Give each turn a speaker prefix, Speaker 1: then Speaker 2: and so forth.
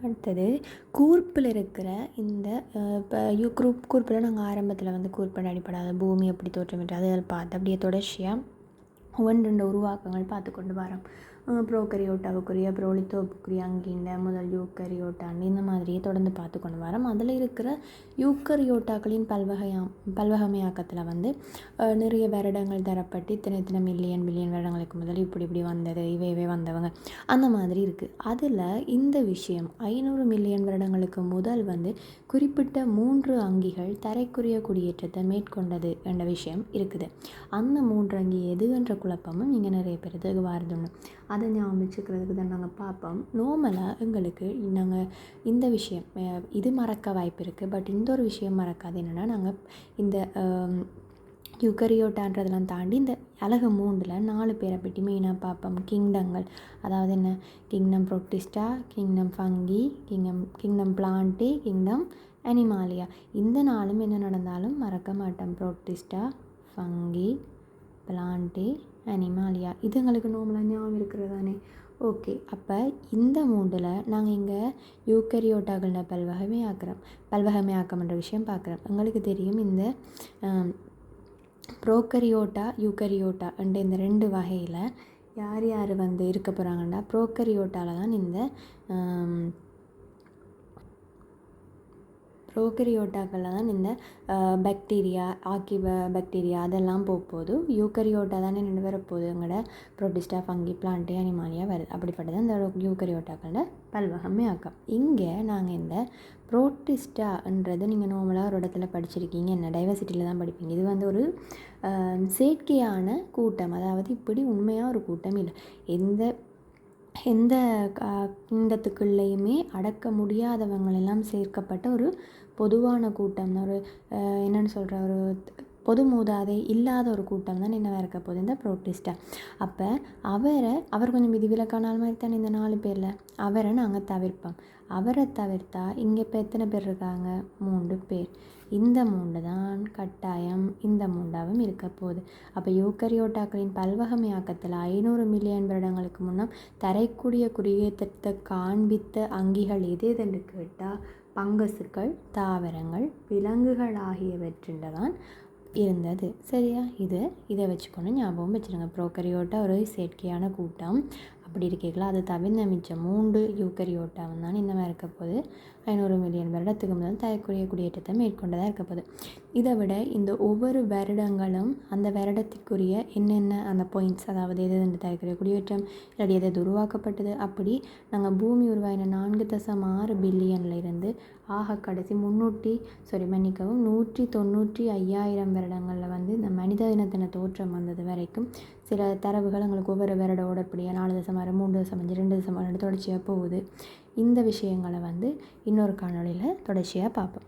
Speaker 1: அடுத்தது கூர்ப்பில் இருக்கிற இந்த இப்போ கூர்ப்பில் நாங்கள் ஆரம்பத்தில் வந்து கூர்ப்பின் அடிப்படாத பூமி எப்படி தோற்றமிட்டு அதை பார்த்து அப்படியே தொடர்ச்சியாக ஒவ்வொன்று உருவாக்கங்கள் பார்த்து கொண்டு வரோம். ப்ரோகரியோட்டாவுக்குரிய ப்ரோலித்தோப்புக்குரிய அங்கிண்ட முதல் யூக்கரியோட்டான்னு இந்த மாதிரியே தொடர்ந்து பார்த்து கொண்டு வரோம். அதில் இருக்கிற யூக்கரியோட்டாக்களின் பல்வகமையாக்கத்தில் வந்து நிறைய வருடங்கள் தரப்பட்டு இத்தனை மில்லியன் பில்லியன் வருடங்களுக்கு முதல் இப்படி வந்தது, இவை வந்தவங்க அந்த மாதிரி இருக்குது. அதில் இந்த விஷயம் 500 மில்லியன் வருடங்களுக்கு முதல் வந்து குறிப்பிட்ட 3 அங்கிகள் தரைக்குரிய குடியேற்றத்தை மேற்கொண்டது என்ற விஷயம் இருக்குது. அந்த 3 அங்கி எது என்ற குழப்பமும் இங்கே நிறைய பேருக்கு வருதுன்னு அதை ஞாபகம் வச்சுக்கிறதுக்கு தான் நாங்கள் பார்ப்போம். நார்மலாக எங்களுக்கு நாங்கள் இந்த விஷயம் இது மறக்க வாய்ப்பு இருக்குது. பட் இந்த ஒரு விஷயம் மறக்காது. என்னென்னா நாங்கள் இந்த யூக்கரியோட்டான்றதெல்லாம் தாண்டி இந்த அழகு 3ல் 4 பேரை பற்றி மெயினாக பார்ப்போம். கிங்டங்கள், அதாவது என்ன, kingdom Protista, kingdom funky, kingdom Plantae, kingdom Animalia. இந்த 4ம் என்ன நடந்தாலும் மறக்க மாட்டோம். Protista, funky, Plantae, Animalia. இது எங்களுக்கு நார்மலாக ஞாபகம் இருக்கிறது தானே. ஓகே, அப்போ இந்த 3ல் நாங்கள் இங்கே யூக்கரியோட்டாக்களோட பல்வகமையாக்கம்ன்ற விஷயம் பார்க்குறோம். எங்களுக்கு தெரியும் இந்த ப்ரோகரியோட்டா யூக்கரியோட்டா என்ற இந்த 2 வகையில் யார் வந்து இருக்க போகிறாங்கன்னா ப்ரோகரியோட்டாவில் தான் இந்த ப்ரோகரியோட்டாக்களில் தான் இந்த பாக்டீரியா பாக்டீரியா அதெல்லாம் போகுது. யூக்கரியோட்டா தானே ரெண்டு வரப்போகுது. எங்களோட ப்ரோட்டிஸ்டா, ஃபங்கி, பிளான்டே, அனிமாலியா வருது. அப்படிப்பட்டது அந்த யூக்கரியோட்டாக்களோட பல்வகமையாக்கம். இங்கே நாங்கள் இந்த ப்ரோட்டிஸ்டான்றது நீங்கள் நார்மலாக ஒரு இடத்துல படிச்சிருக்கீங்க, என்ன டைவர்சிட்டியில் தான் படிப்பீங்க. இது வந்து ஒரு செயற்கையான கூட்டம், அதாவது இப்படி உண்மையாக ஒரு கூட்டம் இல்லை. எந்த கிண்டத்துக்குள்ளேயுமே அடக்க முடியாதவங்களெல்லாம் சேர்க்கப்பட்ட ஒரு பொதுவான கூட்டம், ஒரு என்னென்னு சொல்கிற ஒரு பொது மூதாதை இல்லாத ஒரு கூட்டம் தான் என்னவாக இருக்க போகுது இந்த ப்ரோட்டிஸ்டா. அப்போ அவர் கொஞ்சம் விதிவிலக்கான மாதிரி தானே இந்த 4 பேரில். அவரை நாங்கள் தவிர்ப்போம். அவரை தவிர்த்தா இங்கே இப்போ எத்தனை பேர் இருக்காங்க? 3 பேர். இந்த 3 தான் கட்டாயம் இந்த 3ஆவும் இருக்க போகுது. அப்போ யூக்கரியோட்டாக்களின் பல்வகமையாக்கத்தில் 500 மில்லியன் வருடங்களுக்கு முன்னம் தரைக்கூடிய குடியேற்றத்தை காண்பித்த அங்கிகள் எதுன்னு கேட்டால் பங்கசுக்கள், தாவரங்கள், விலங்குகள் ஆகியவற்றில் தான் இருந்தது. சரியா? இதை வச்சுக்கொண்டு ஞாபகம் வச்சுருங்க. ப்ரோகரியோட்டா ஒரு செயற்கையான கூட்டம். அப்படி இருக்கீங்களா? அது தவிர்ந்த மிச்சம் 3 யூக்கரியோட்டாவும் தான் இன்னும் இருக்க போகுது. 500 மில்லியன் வருடத்துக்கு முதல் தரக்கூடிய குடியேற்றத்தை மேற்கொண்டதாக இருக்க போகுது. இதை விட இந்த ஒவ்வொரு வருடங்களும் அந்த வருடத்திற்குரிய என்னென்ன அந்த பாயிண்ட்ஸ், அதாவது எது தரக்கூடிய குடியேற்றம் இல்லாட்டி எது உருவாக்கப்பட்டது, அப்படி நாங்கள் பூமி உருவாயின 4.6 பில்லியனில் இருந்து ஆக கடைசி 195,000 வருடங்களில் வந்து இந்த மனித இனத்தின தோற்றம் வந்தது வரைக்கும் சில தரவுகள் எங்களுக்கு ஒவ்வொரு வருடோட இப்படியா 4.6, 3.5, 2.6 தொடர்ச்சியாக போகுது. இந்த விஷயங்களை வந்து இன்னொரு காணொளியில் தொடர்ச்சியாக பார்ப்போம்.